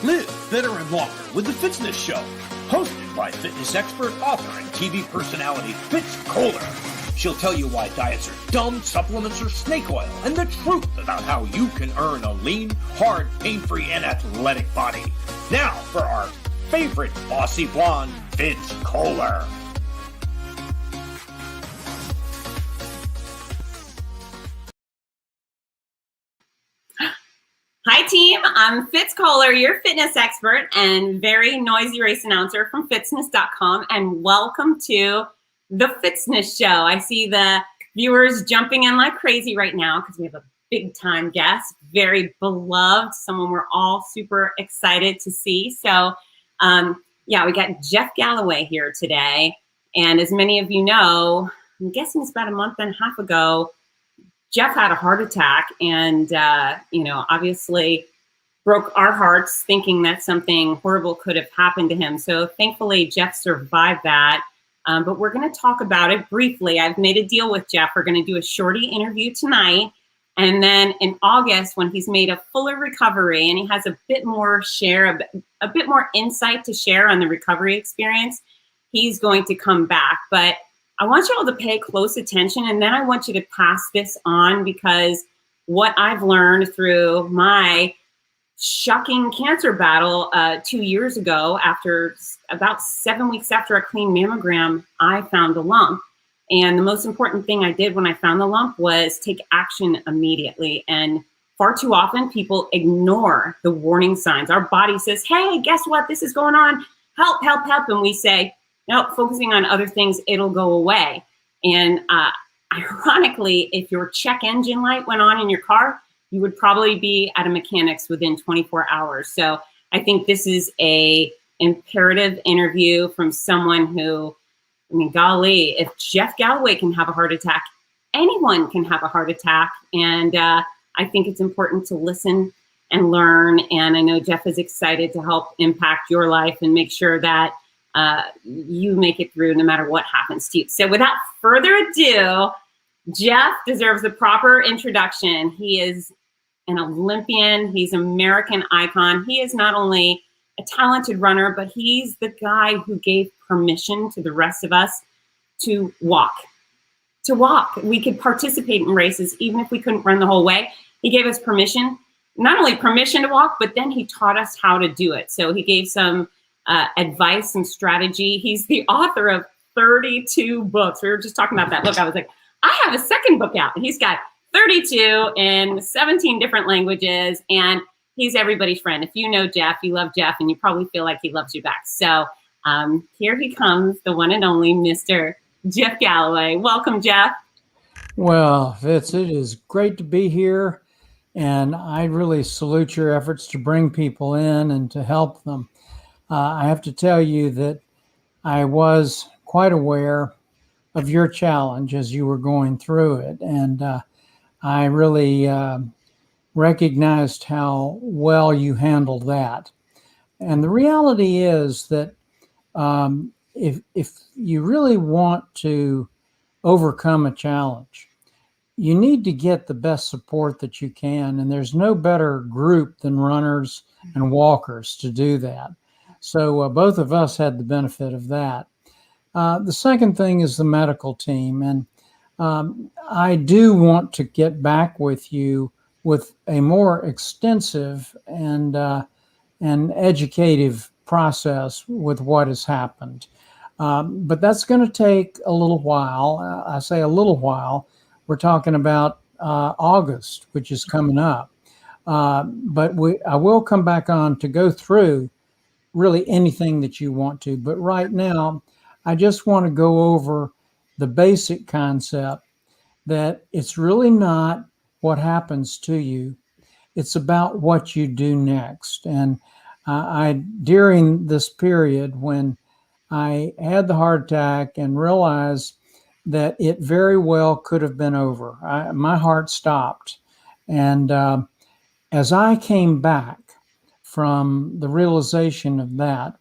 Live fitter and longer with the Fitzness Show, hosted by fitness expert, author, and TV personality Fitz Koehler. She'll tell you why diets are dumb, supplements are snake oil, and the truth about how you can earn a lean, hard, pain-free, and athletic body. Now for our favorite bossy blonde, Fitz Koehler. Hi team, I'm Fitz Koehler, your fitness expert and very noisy race announcer from Fitzness.com, and welcome to the Fitzness Show. I see the viewers jumping in like crazy right now because we have a big time guest, very beloved, someone we're all super excited to see. So yeah, we got Jeff Galloway here today. And as many of you know, I'm guessing it's about a month and a half ago, Jeff had a heart attack and, obviously broke our hearts thinking that something horrible could have happened to him. So thankfully, Jeff survived that. But we're going to talk about it briefly. I've made a deal with Jeff. We're going to do a shorty interview tonight. And then in August, when he's made a fuller recovery and he has a bit more a bit more insight to share on the recovery experience, he's going to come back. But I want you all to pay close attention, and then I want you to pass this on, because what I've learned through my shocking cancer battle 2 years ago, after about 7 weeks after a clean mammogram, I found a lump. And the most important thing I did when I found the lump was take action immediately. And far too often people ignore the warning signs. Our body says, hey, guess what? This is going on. Help, help, help. And we say, no, focusing on other things, it'll go away. And ironically, if your check engine light went on in your car, you would probably be at a mechanic's within 24 hours. So I think this is a imperative interview from someone who, I mean, golly, if Jeff Galloway can have a heart attack, anyone can have a heart attack. And I think it's important to listen and learn. And I know Jeff is excited to help impact your life and make sure that you make it through no matter what happens to you. So without further ado, Jeff deserves a proper introduction. He is an Olympian. He's an American icon. He is not only a talented runner, but he's the guy who gave permission to the rest of us to walk. We could participate in races even if we couldn't run the whole way. He gave us permission, not only permission to walk, but then he taught us how to do it. So he gave some advice and strategy. He's the author of 32 books. We were just talking about that. Look, I was like, I have a second book out. And he's got 32 in 17 different languages, and he's everybody's friend. If you know Jeff, you love Jeff, and you probably feel like he loves you back. So here he comes, the one and only Mr. Jeff Galloway. Welcome, Jeff. Well, Fitz, it is great to be here, and I really salute your efforts to bring people in and to help them. I have to tell you that I was quite aware of your challenge as you were going through it. And I really recognized how well you handled that. And the reality is that if you really want to overcome a challenge, you need to get the best support that you can. And there's no better group than runners and walkers to do that. So both of us had the benefit of that. The second thing is the medical team. And I do want to get back with you with a more extensive and educative process with what has happened. But that's going to take a little while. I say a little while. We're talking about August, which is coming up. But I will come back on to go through really anything that you want to. But right now, I just want to go over the basic concept that it's really not what happens to you. It's about what you do next. And during this period when I had the heart attack and realized that it very well could have been over, my heart stopped. And as I came back from the realization of that,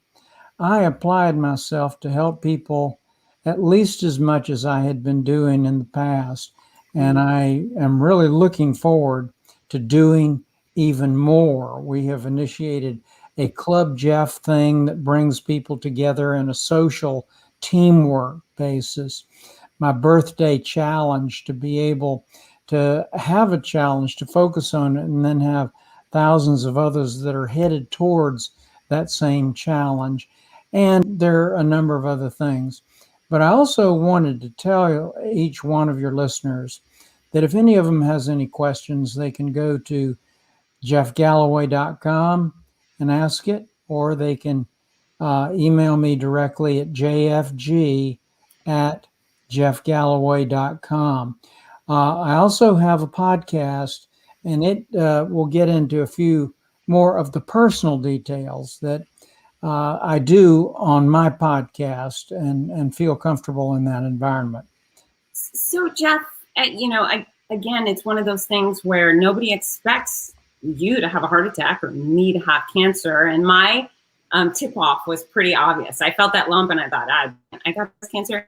I applied myself to help people at least as much as I had been doing in the past. And I am really looking forward to doing even more. We have initiated a Club Jeff thing that brings people together in a social teamwork basis. My birthday challenge, to be able to have a challenge to focus on it and then have thousands of others that are headed towards that same challenge. And there are a number of other things. But I also wanted to tell each one of your listeners that if any of them has any questions, they can go to jeffgalloway.com and ask it, or they can email me directly at jfg@jeffgalloway.com. I also have a podcast, and it will get into a few more of the personal details that I do on my podcast and feel comfortable in that environment. So, Jeff, again, it's one of those things where nobody expects you to have a heart attack or me to have cancer. And my tip-off was pretty obvious. I felt that lump and I thought, I got this cancer.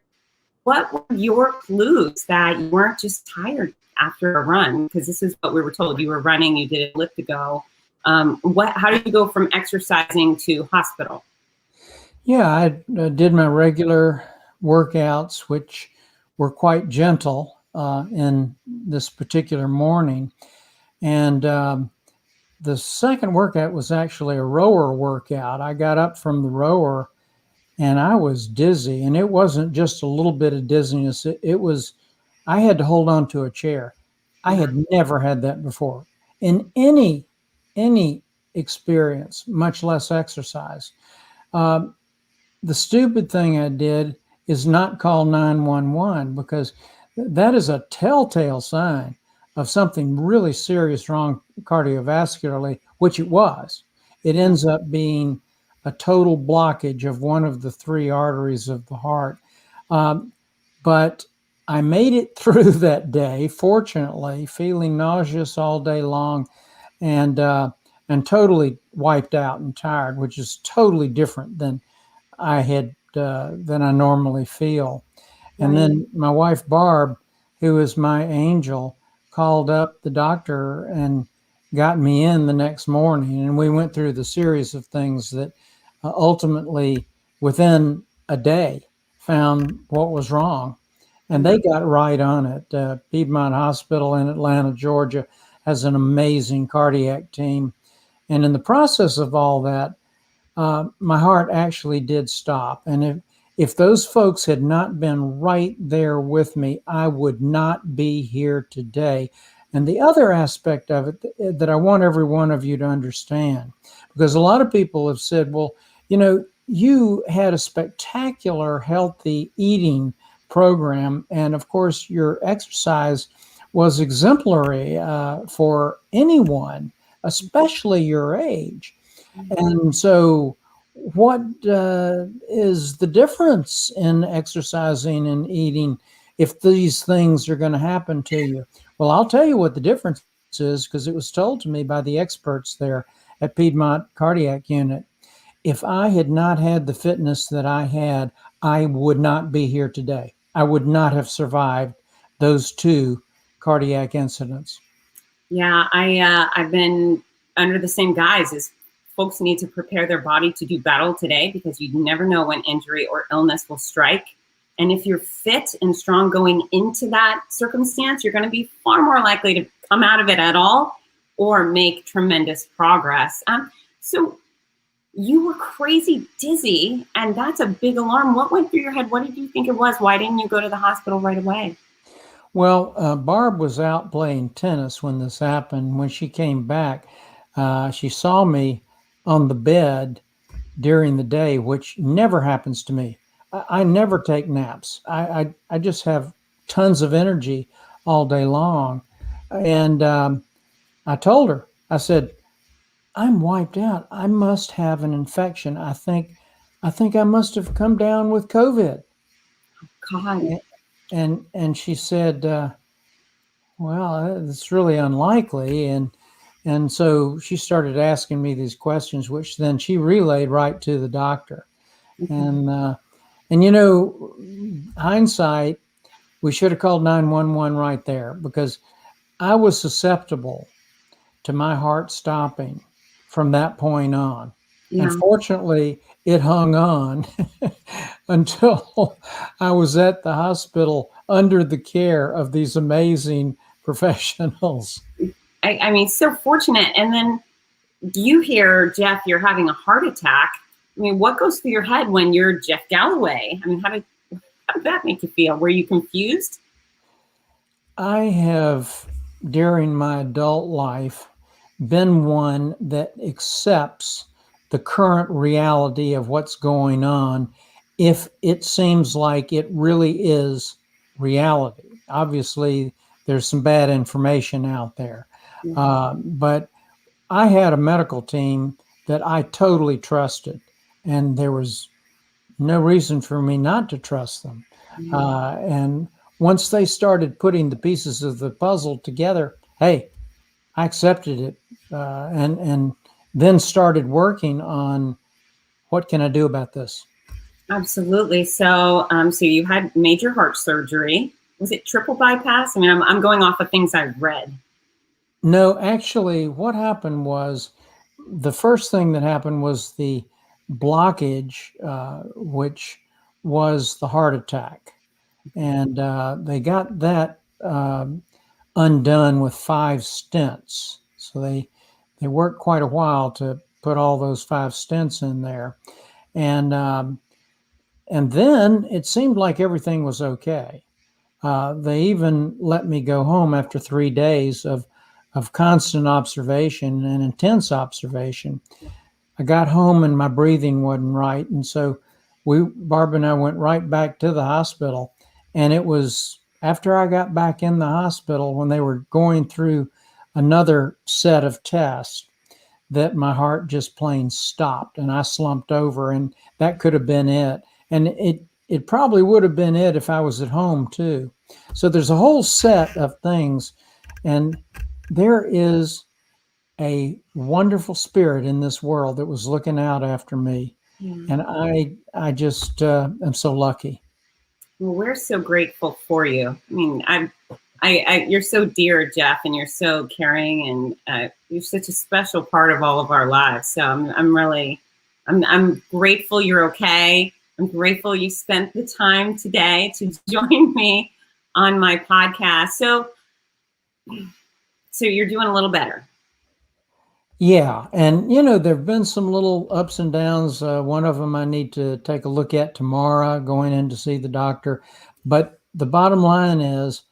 What were your clues that you weren't just tired after a run? Because this is what we were told. You were running, you did elliptigo. How did you go from exercising to hospital? Yeah, I did my regular workouts, which were quite gentle in this particular morning. And the second workout was actually a rower workout. I got up from the rower and I was dizzy, and it wasn't just a little bit of dizziness. It was, I had to hold on to a chair. I had never had that before in any experience, much less exercise. The stupid thing I did is not call 911, because that is a telltale sign of something really serious wrong cardiovascularly, which it was. It ends up being a total blockage of one of the three arteries of the heart. But I made it through that day, fortunately, feeling nauseous all day long and totally wiped out and tired, which is totally different than I normally feel. And then my wife, Barb, who is my angel, called up the doctor and got me in the next morning. And we went through the series of things that ultimately, within a day, found what was wrong. And they got right on it. Piedmont Hospital in Atlanta, Georgia, has an amazing cardiac team. And in the process of all that, my heart actually did stop. And if those folks had not been right there with me, I would not be here today. And the other aspect of it that I want every one of you to understand, because a lot of people have said, well, you had a spectacular healthy eating program. And of course, your exercise was exemplary for anyone, especially your age. And so what is the difference in exercising and eating if these things are going to happen to you? Well, I'll tell you what the difference is, because it was told to me by the experts there at Piedmont Cardiac Unit. If I had not had the fitness that I had, I would not be here today. I would not have survived those two cardiac incidents. Yeah, I've been under the same guise as folks need to prepare their body to do battle today, because you never know when injury or illness will strike. And if you're fit and strong going into that circumstance, you're going to be far more likely to come out of it at all or make tremendous progress. So you were crazy dizzy, and that's a big alarm. What went through your head? What did you think it was? Why didn't you go to the hospital right away? Well, Barb was out playing tennis when this happened. When she came back, she saw me on the bed during the day, which never happens to me. I never take naps. I just have tons of energy all day long. And I told her, I said, I'm wiped out. I must have an infection. I think I must have come down with COVID. God. And she said, well, it's really unlikely. And so she started asking me these questions, which then she relayed right to the doctor. And hindsight, we should have called 911 right there, because I was susceptible to my heart stopping from that point on. Yeah. Unfortunately, it hung on until I was at the hospital under the care of these amazing professionals. I mean, so fortunate. And then you hear, Jeff, you're having a heart attack. I mean, what goes through your head when you're Jeff Galloway? I mean, how did that make you feel? Were you confused? I have, during my adult life, been one that accepts the current reality of what's going on if it seems like it really is reality. Obviously, there's some bad information out there. But I had a medical team that I totally trusted, and there was no reason for me not to trust them. And once they started putting the pieces of the puzzle together, hey, I accepted it, and then started working on what can I do about this. Absolutely. So, so you had major heart surgery. Was it triple bypass? I mean, I'm going off of things I've read. No, actually, what happened was the first thing that happened was the blockage, which was the heart attack. And they got that undone with 5 stents. So they worked quite a while to put all those 5 stents in there. And then it seemed like everything was okay. They even let me go home after 3 days of constant observation and intense observation. I got home and my breathing wasn't right. And so Barb and I went right back to the hospital. And it was after I got back in the hospital when they were going through another set of tests that my heart just plain stopped and I slumped over, and that could have been it. And it probably would have been it if I was at home too. So there's a whole set of things, and there is a wonderful spirit in this world that was looking out after me. And I just am so lucky. Well, we're so grateful for you. I mean, you're so dear, Jeff, and you're so caring, and you're such a special part of all of our lives. So I'm grateful you're okay. I'm grateful you spent the time today to join me on my podcast. So you're doing a little better. Yeah. And, there've been some little ups and downs. One of them I need to take a look at tomorrow, going in to see the doctor. But the bottom line is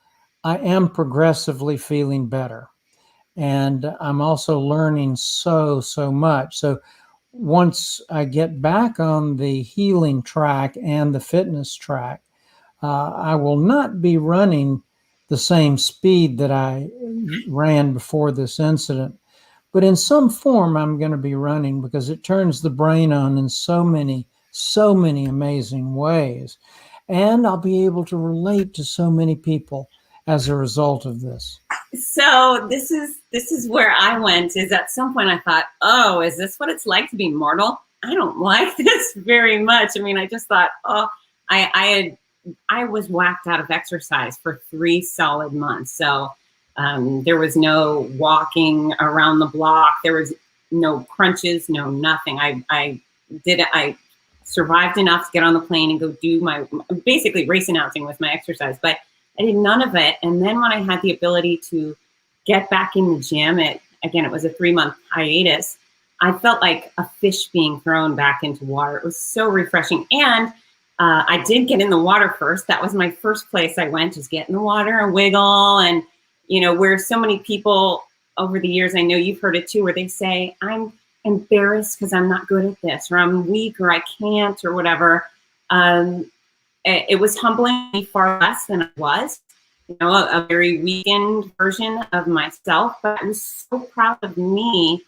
I am progressively feeling better. And I'm also learning so much. So once I get back on the healing track and the fitness track, I will not be running the same speed that I ran before this incident. But in some form, I'm going to be running because it turns the brain on in so many amazing ways. And I'll be able to relate to so many people as a result of this. So this is where I went, is at some point I thought, oh, is this what it's like to be mortal? I don't like this very much. I mean, I just thought, oh, I was whacked out of exercise for 3 solid months. So there was no walking around the block. There was no crunches, no nothing. I survived enough to get on the plane and go do my basically race announcing with my exercise, but I did none of it. And then when I had the ability to get back in the gym, it was a 3-month hiatus. I felt like a fish being thrown back into water. It was so refreshing. And I did get in the water first. That was my first place I went, just get in the water and wiggle. And, where so many people over the years, I know you've heard it too, where they say, I'm embarrassed because I'm not good at this, or I'm weak, or I can't, or whatever. It was humbling me far less than I was, a very weakened version of myself. But I was so proud of me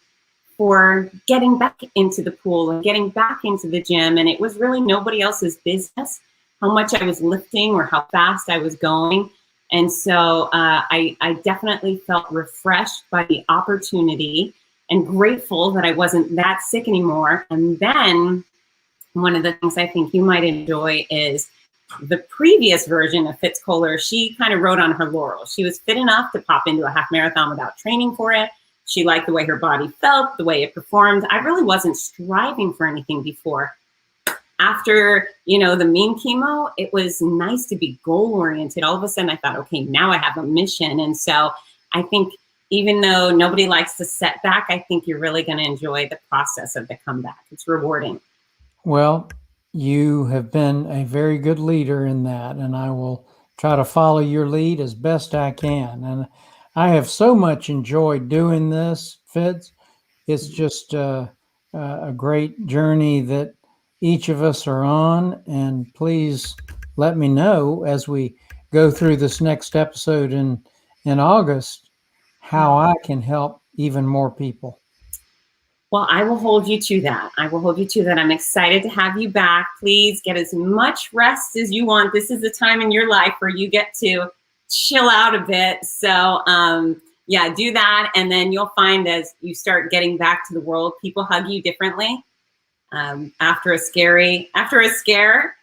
for getting back into the pool and getting back into the gym. And it was really nobody else's business how much I was lifting or how fast I was going. And so I definitely felt refreshed by the opportunity and grateful that I wasn't that sick anymore. And then one of the things I think you might enjoy is the previous version of Fitz Koehler. She kind of rode on her laurels. She was fit enough to pop into a half marathon without training for it. She liked the way her body felt, the way it performed. I really wasn't striving for anything before. After, the mean chemo, it was nice to be goal-oriented. All of a sudden, I thought, okay, now I have a mission. And so I think even though nobody likes the setback, I think you're really going to enjoy the process of the comeback. It's rewarding. Well, you have been a very good leader in that, and I will try to follow your lead as best I can. And I have so much enjoyed doing this, Fitz. It's just a great journey that each of us are on. And please let me know as we go through this next episode in August how I can help even more people. Well, I will hold you to that. I'm excited to have you back. Please get as much rest as you want. This is the time in your life where you get to chill out a bit. So do that. And then you'll find as you start getting back to the world, people hug you differently. After a scare,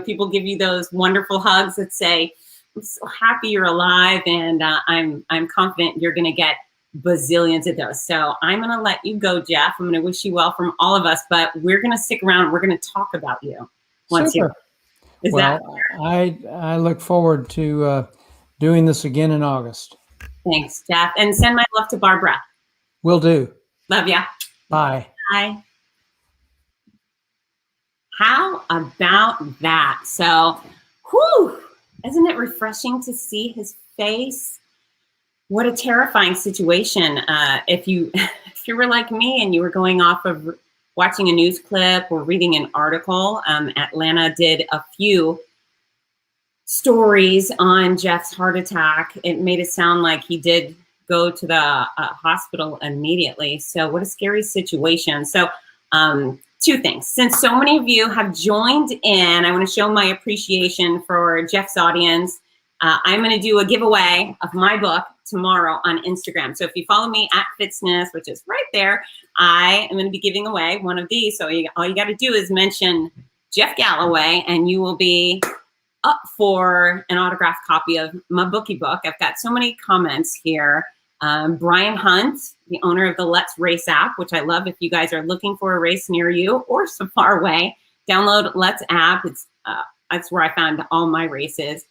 people give you those wonderful hugs that say, I'm so happy you're alive. And I'm confident you're going to get bazillions of those. So I'm going to let you go, Jeff. I'm going to wish you well from all of us, but we're going to stick around. We're going to talk about you once Super. I look forward to doing this again in August. Thanks, Jeff. And send my love to Barbara. Will do. Love ya. Bye. Bye. How about that? So, isn't it refreshing to see his face? What a terrifying situation. If you were like me and you were going off of watching a news clip or reading an article, Atlanta did a few stories on Jeff's heart attack. It made it sound like he did go to the hospital immediately. So what a scary situation. So two things. Since so many of you have joined in, I want to show my appreciation for Jeff's audience. I'm going to do a giveaway of my book tomorrow on Instagram. So if you follow me at Fitzness, which is right there, I am going to be giving away one of these. So all you got to do is mention Jeff Galloway and you will be up for an autographed copy of my bookie book. I've got so many comments here. Brian Hunt, the owner of the Let's Race app, which I love. If you guys are looking for a race near you or so far away, download Let's app. That's where I found all my races.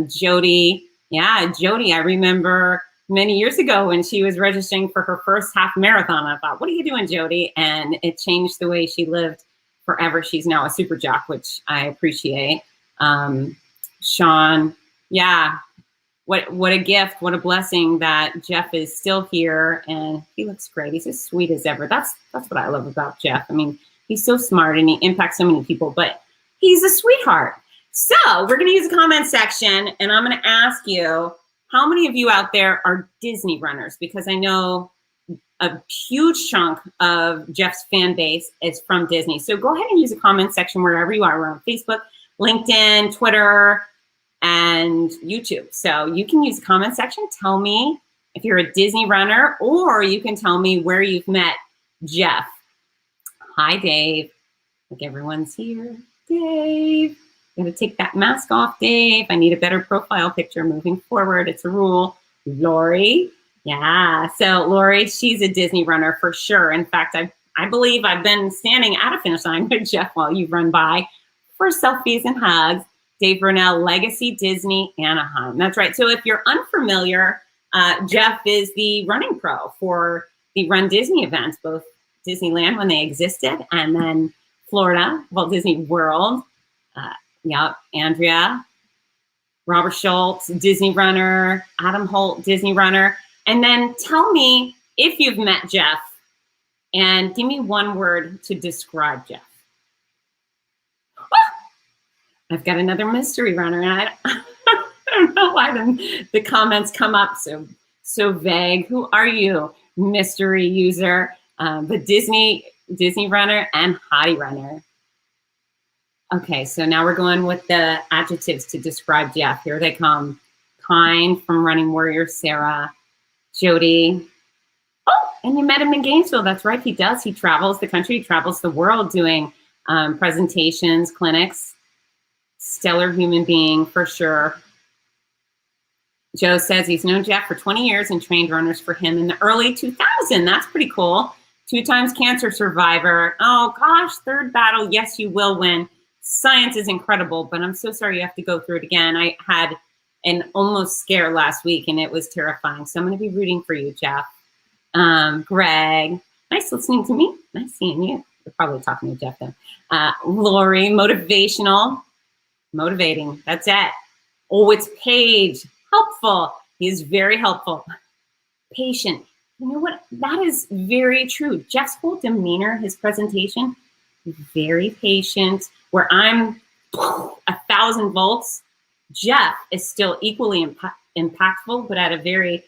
Jody, I remember many years ago when she was registering for her first half marathon. I thought, what are you doing, Jody? And it changed the way she lived forever. She's now a super jock, which I appreciate. Sean, what a gift, what a blessing that Jeff is still here and he looks great. He's as sweet as ever. That's what I love about Jeff. I mean, he's so smart and he impacts so many people, but he's a sweetheart. So we're going to use the comment section and I'm going to ask you, how many of you out there are Disney runners? Because I know a huge chunk of Jeff's fan base is from Disney. So go ahead and use the comment section wherever you are. We're on Facebook, LinkedIn, Twitter, and YouTube. So you can use the comment section. Tell me if you're a Disney runner, or you can tell me where you've met Jeff. Hi, Dave. Like everyone's here. Dave. Gotta take that mask off, Dave. I need a better profile picture moving forward. It's a rule. Lori. Yeah. So Lori, she's a Disney runner for sure. In fact, I believe I've been standing at a finish line with Jeff while you've run by for selfies and hugs. Dave Burnell, Legacy Disney Anaheim. That's right. So if you're unfamiliar, Jeff is the running pro for the Run Disney events, both Disneyland when they existed, and then Florida, Walt Disney World. Andrea, Robert Schultz, Disney runner, Adam Holt, Disney runner. And then tell me if you've met Jeff and give me one word to describe Jeff. I've got another mystery runner and I don't know why the comments come up so vague. Who are you, mystery user? But Disney runner and hottie runner. Okay, so now we're going with the adjectives to describe Jeff. Here they come. Kind from Running Warrior, Sarah, Jody. Oh, and you met him in Gainesville. That's right, he does. He travels the country, he travels the world doing presentations, clinics. Stellar human being for sure. Joe says he's known Jeff for 20 years and trained runners for him in the early 2000s. That's pretty cool. 2 times cancer survivor. Oh gosh, 3rd battle. Yes, you will win. Science is incredible, but I'm so sorry you have to go through it again. I had an almost scare last week and it was terrifying. So I'm going to be rooting for you, Jeff. Greg, nice listening to me. Nice seeing you. You're probably talking to Jeff then. Lori, motivational. Motivating. That's it. Oh, it's Paige. Helpful. He is very helpful. Patient. You know what? That is very true. Jeff's whole demeanor, his presentation, very patient. Where I'm 1,000 volts, Jeff is still equally impactful, but at a very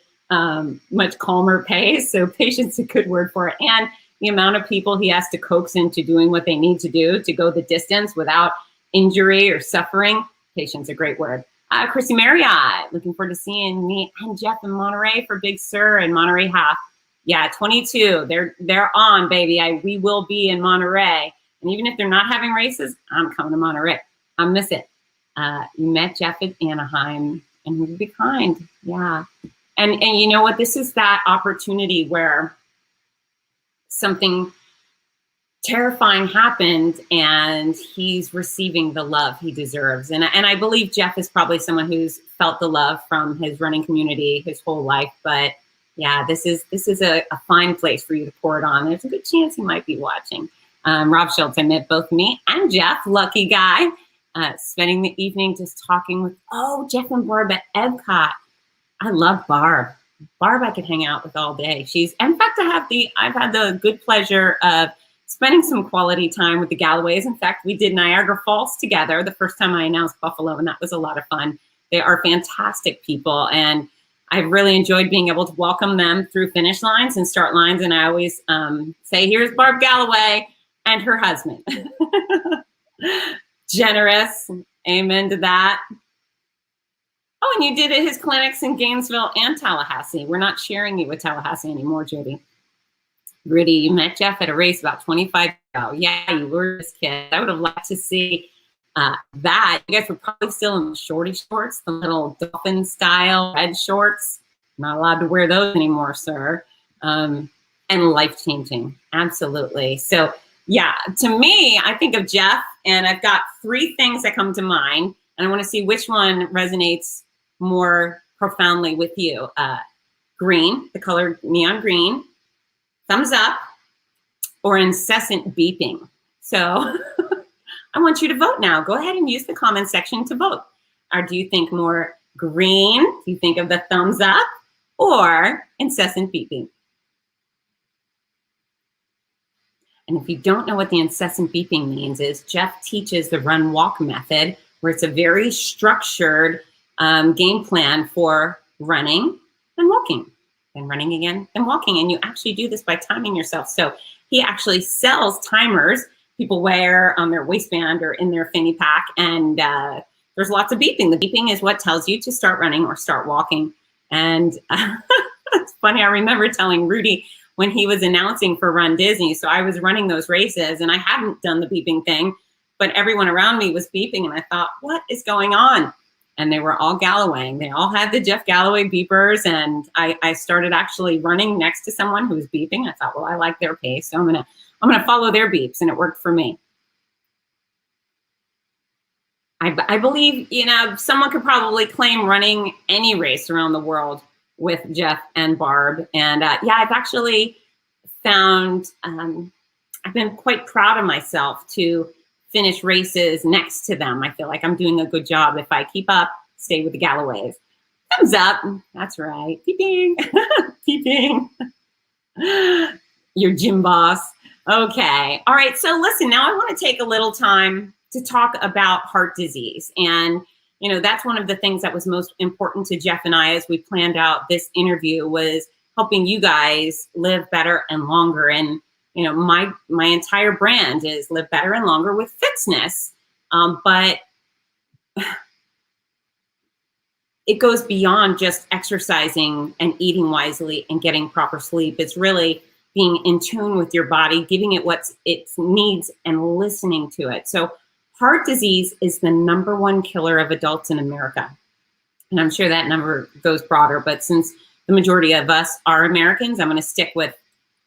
much calmer pace. So patience is a good word for it. And the amount of people he has to coax into doing what they need to do to go the distance without injury or suffering. Patience is a great word. Chrissy Marriott, looking forward to seeing me and Jeff in Monterey for Big Sur and Monterey Half. Yeah, 22. They're on, baby. We will be in Monterey. And even if they're not having races, I'm coming to Monterey. I miss it. You met Jeff at Anaheim, and he would be kind. Yeah. And you know what? This is that opportunity where something terrifying happened and he's receiving the love he deserves. And I believe Jeff is probably someone who's felt the love from his running community his whole life. But yeah, this is a fine place for you to pour it on. There's a good chance he might be watching. Rob Schultz, I met both me and Jeff, lucky guy, spending the evening just talking with, Jeff and Barb at Epcot. I love Barb. Barb I could hang out with all day. In fact, I've had the good pleasure of spending some quality time with the Galloways. In fact, we did Niagara Falls together the first time I announced Buffalo, and that was a lot of fun. They are fantastic people, and I've really enjoyed being able to welcome them through finish lines and start lines. And I always say, here's Barb Galloway and her husband. Generous. Amen to that. Oh, and you did his clinics in Gainesville and Tallahassee. We're not sharing you with Tallahassee anymore, Judy. Rudy, you met Jeff at a race about 25 years ago. Yeah, you were this kid. I would have liked to see that. You guys were probably still in the shorty shorts, the little dolphin style red shorts. Not allowed to wear those anymore, sir. And life-changing, absolutely. So yeah, to me, I think of Jeff, and I've got 3 things that come to mind, and I want to see which one resonates more profoundly with you. Green, the color neon green, thumbs up, or incessant beeping. So I want you to vote now. Go ahead and use the comment section to vote. Or do you think more green? Do you think of the thumbs up or incessant beeping? And if you don't know what the incessant beeping means, is Jeff teaches the run walk method, where it's a very structured game plan for running and walking, and running again and walking. And you actually do this by timing yourself. So he actually sells timers people wear on their waistband or in their fanny pack. And there's lots of beeping. The beeping is what tells you to start running or start walking. And it's funny, I remember telling Rudy when he was announcing for Run Disney. So I was running those races and I hadn't done the beeping thing, but everyone around me was beeping. And I thought, what is going on? And they were all Gallowaying. They all had the Jeff Galloway beepers. And I started actually running next to someone who was beeping. I thought, well, I like their pace, so I'm gonna follow their beeps, and it worked for me. I believe, you know, someone could probably claim running any race around the world with Jeff and Barb. And yeah, I've actually found, I've been quite proud of myself to finish races next to them. I feel like I'm doing a good job. If I keep up, stay with the Galloways. Thumbs up. That's right. Peeping. Peeping. Your gym boss. Okay. All right. So listen, now I want to take a little time to talk about heart disease. And, you know, that's one of the things that was most important to Jeff and I as we planned out this interview, was helping you guys live better and longer. And, you know, my entire brand is live better and longer with Fitzness. But it goes beyond just exercising and eating wisely and getting proper sleep. It's really being in tune with your body, giving it what it needs and listening to it. So heart disease is the #1 killer of adults in America. And I'm sure that number goes broader, but since the majority of us are Americans, I'm going to stick with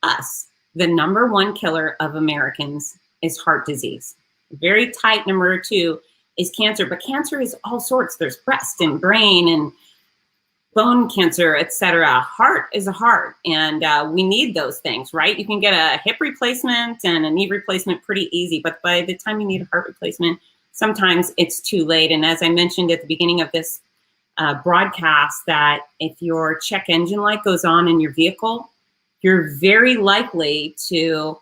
us. The number one killer of Americans is heart disease. Very tight number two is cancer, but cancer is all sorts. There's breast and brain and bone cancer, etc. Heart is a heart, and we need those things, right? You can get a hip replacement and a knee replacement pretty easy, but by the time you need a heart replacement, sometimes it's too late. And as I mentioned at the beginning of this broadcast, that if your check engine light goes on in your vehicle, you're very likely to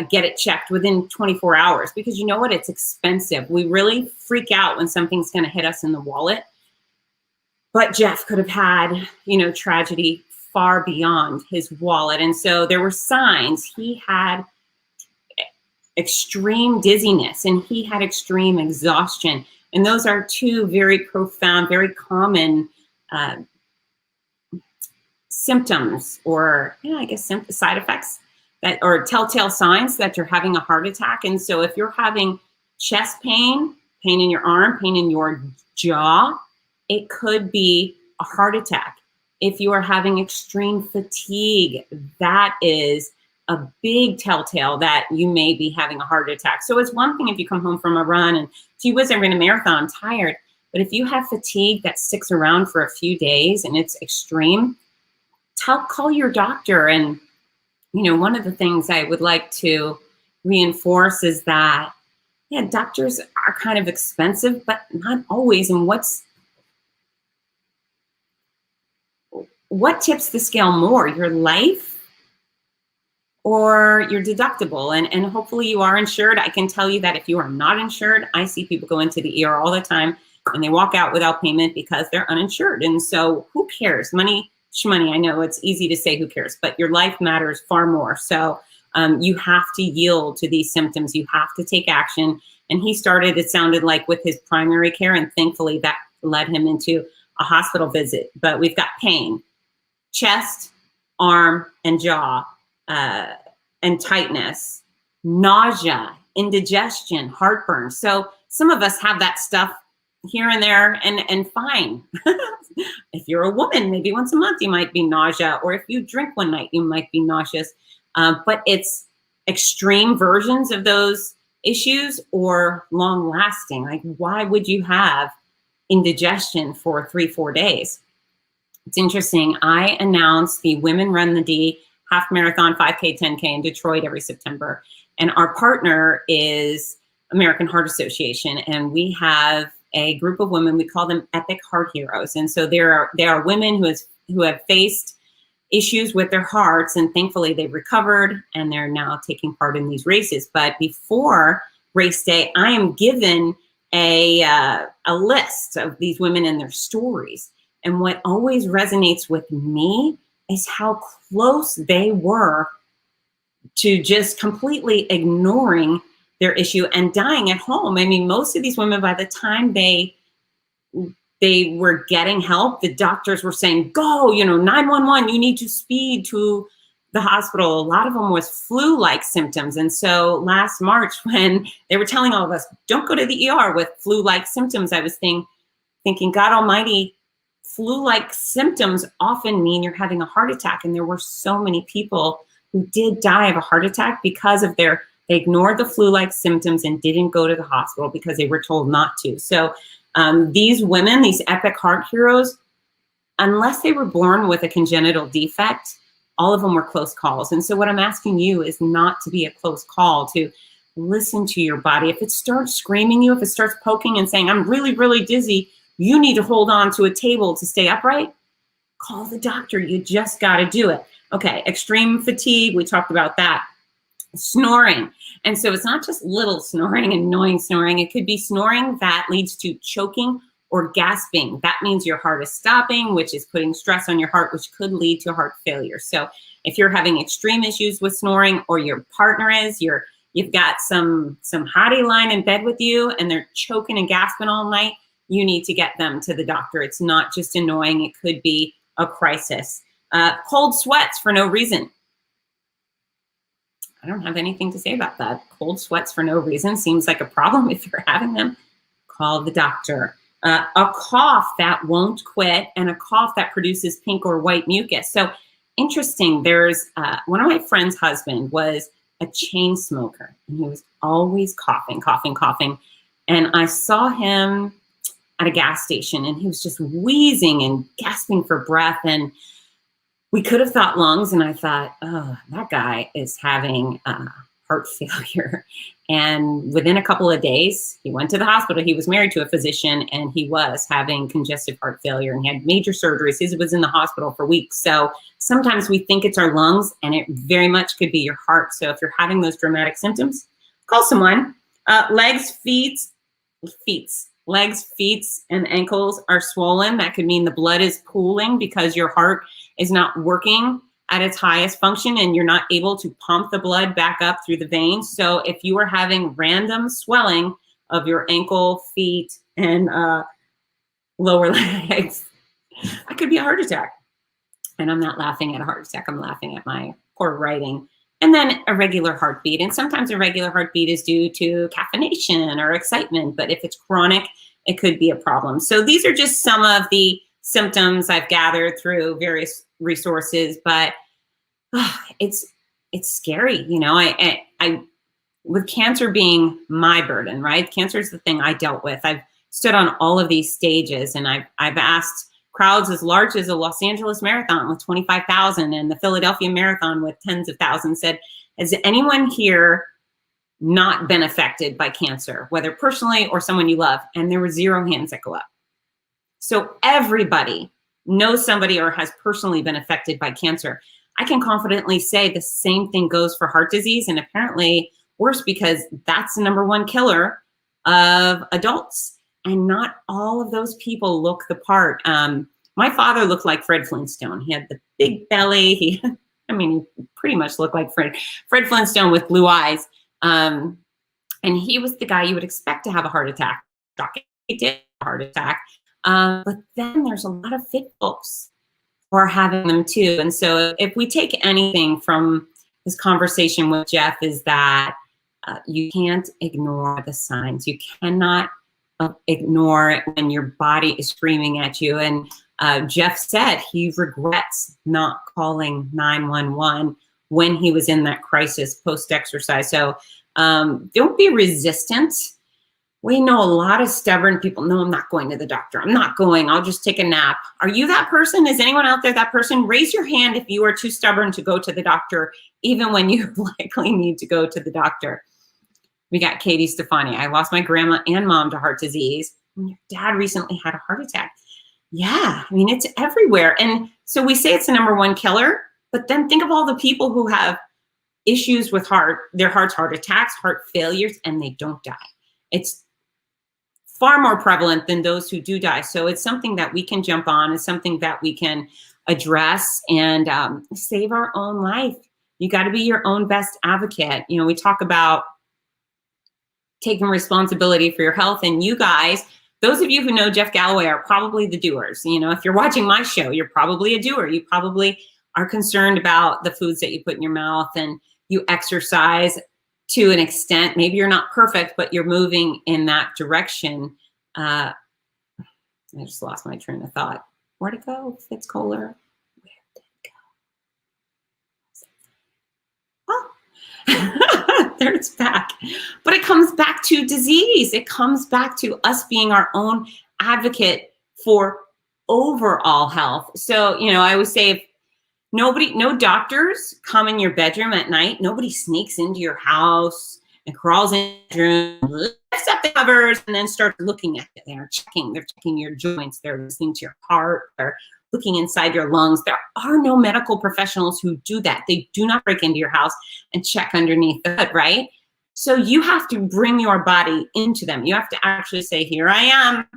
get it checked within 24 hours, because you know what? It's expensive. We really freak out when something's going to hit us in the wallet. But Jeff could have had, tragedy far beyond his wallet. And so there were signs. He had extreme dizziness and he had extreme exhaustion. And those are two very profound, very common symptoms, or side effects or telltale signs that you're having a heart attack. And so if you're having chest pain, pain in your arm, pain in your jaw, it could be a heart attack. If you are having extreme fatigue, that is a big telltale that you may be having a heart attack. So it's one thing if you come home from a run and, gee whiz, I ran a marathon, I'm tired. But if you have fatigue that sticks around for a few days and it's extreme, call your doctor. And, one of the things I would like to reinforce is that, doctors are kind of expensive, but not always. And what tips the scale more, your life or your deductible? And hopefully you are insured. I can tell you that if you are not insured, I see people go into the ER all the time and they walk out without payment because they're uninsured. And so who cares? Money, shmoney. I know it's easy to say who cares, but your life matters far more. So you have to yield to these symptoms. You have to take action. And he started, it sounded like, with his primary care, and thankfully that led him into a hospital visit. But we've got pain, chest, arm, and jaw, and tightness, nausea, indigestion, heartburn. So some of us have that stuff here and there, and fine. If you're a woman, maybe once a month you might be nausea, or if you drink one night, you might be nauseous. But it's extreme versions of those issues or long lasting. Like, why would you have indigestion for 3-4 days? It's interesting. I announce the Women Run the D half marathon, 5K, 10K in Detroit every September. And our partner is American Heart Association. And we have a group of women, we call them Epic Heart Heroes. And so they are women who have faced issues with their hearts, and thankfully they've recovered and they're now taking part in these races. But before race day, I am given a list of these women and their stories. And what always resonates with me is how close they were to just completely ignoring their issue and dying at home. I mean, most of these women, by the time they were getting help, the doctors were saying, go, 911, you need to speed to the hospital. A lot of them was flu-like symptoms. And so last March, when they were telling all of us, don't go to the ER with flu-like symptoms, I was thinking, God almighty, flu-like symptoms often mean you're having a heart attack. And there were so many people who did die of a heart attack because of they ignored the flu-like symptoms and didn't go to the hospital because they were told not to. So these women, these epic heart heroes, unless they were born with a congenital defect, all of them were close calls. And so what I'm asking you is not to be a close call, to listen to your body. If it starts screaming you, if it starts poking and saying, I'm really, really dizzy, you need to hold on to a table to stay upright, call the doctor. You just got to do it. Okay, extreme fatigue, we talked about that. Snoring. And so it's not just little snoring, annoying snoring. It could be snoring that leads to choking or gasping. That means your heart is stopping, which is putting stress on your heart, which could lead to heart failure. So if you're having extreme issues with snoring, or your partner is, you've got some hottie lying in bed with you and they're choking and gasping all night, you need to get them to the doctor. It's not just annoying. It could be a crisis. Cold sweats for no reason. I don't have anything to say about that. Cold sweats for no reason seems like a problem if you're having them. Call the doctor. a cough that won't quit, and a cough that produces pink or white mucus. So interesting. There's one of my friend's husband was a chain smoker, and he was always coughing, coughing, coughing. And I saw him at a gas station, and he was just wheezing and gasping for breath. And we could have thought lungs, and I thought, oh, that guy is having heart failure. And within a couple of days, he went to the hospital. He was married to a physician, and he was having congestive heart failure, and he had major surgeries. He was in the hospital for weeks. So sometimes we think it's our lungs, and it very much could be your heart. So if you're having those dramatic symptoms, call someone. Legs, feet, and ankles are swollen. That could mean the blood is pooling because your heart is not working at its highest function, and you're not able to pump the blood back up through the veins. So if you are having random swelling of your ankle, feet, and lower legs, that could be a heart attack. And I'm not laughing at a heart attack. I'm laughing at my poor writing. And then irregular heartbeat. And sometimes irregular heartbeat is due to caffeination or excitement, but if it's chronic, it could be a problem. So these are just some of the symptoms I've gathered through various resources, but it's scary. You know, I with cancer being my burden, right? Cancer is the thing I dealt with. I've stood on all of these stages, and I've asked crowds as large as the Los Angeles Marathon with 25,000 and the Philadelphia Marathon with tens of thousands, said, has anyone here not been affected by cancer, whether personally or someone you love? And there were 0 hands that go up. So everybody knows somebody or has personally been affected by cancer. I can confidently say the same thing goes for heart disease, and apparently worse, because that's the #1 killer of adults. And not all of those people look the part. My father looked like Fred Flintstone. He had the big belly. He pretty much looked like Fred Flintstone with blue eyes. And he was the guy you would expect to have a heart attack. He did have a heart attack. But then there's a lot of fit folks who are having them too. And so if we take anything from this conversation with Jeff, is that you can't ignore the signs. You cannot ignore it when your body is screaming at you. And Jeff said he regrets not calling 911 when he was in that crisis post-exercise. So don't be resistant. We know a lot of stubborn people. No, I'm not going to the doctor. I'm not going. I'll just take a nap. Are you that person? Is anyone out there that person? Raise your hand if you are too stubborn to go to the doctor, even when you likely need to go to the doctor. We got Katie Stefani. I lost my grandma and mom to heart disease. And your dad recently had a heart attack. Yeah, I mean, it's everywhere. And so we say it's the #1 killer, but then think of all the people who have issues with their heart attacks, heart failures, and they don't die. It's far more prevalent than those who do die. So it's something that we can jump on. It's something that we can address and save our own life. You got to be your own best advocate. You know, we talk about taking responsibility for your health, and you guys, those of you who know Jeff Galloway, are probably the doers. You know, if you're watching my show, you're probably a doer. You probably are concerned about the foods that you put in your mouth, and you exercise to an extent. Maybe you're not perfect, but you're moving in that direction. I just lost my train of thought. Where'd it go? Fitz Koehler. Where did it go? Oh, there it's back. But it comes back to disease. It comes back to us being our own advocate for overall health. So, you know, I always say, if no doctors come in your bedroom at night. Nobody sneaks into your house and crawls in your room, lifts up the covers, and then starts looking at it. They're checking your joints. They're listening to your heart. They're looking inside your lungs. There are no medical professionals who do that. They do not break into your house and check underneath the hood, right? So you have to bring your body into them. You have to actually say, here I am.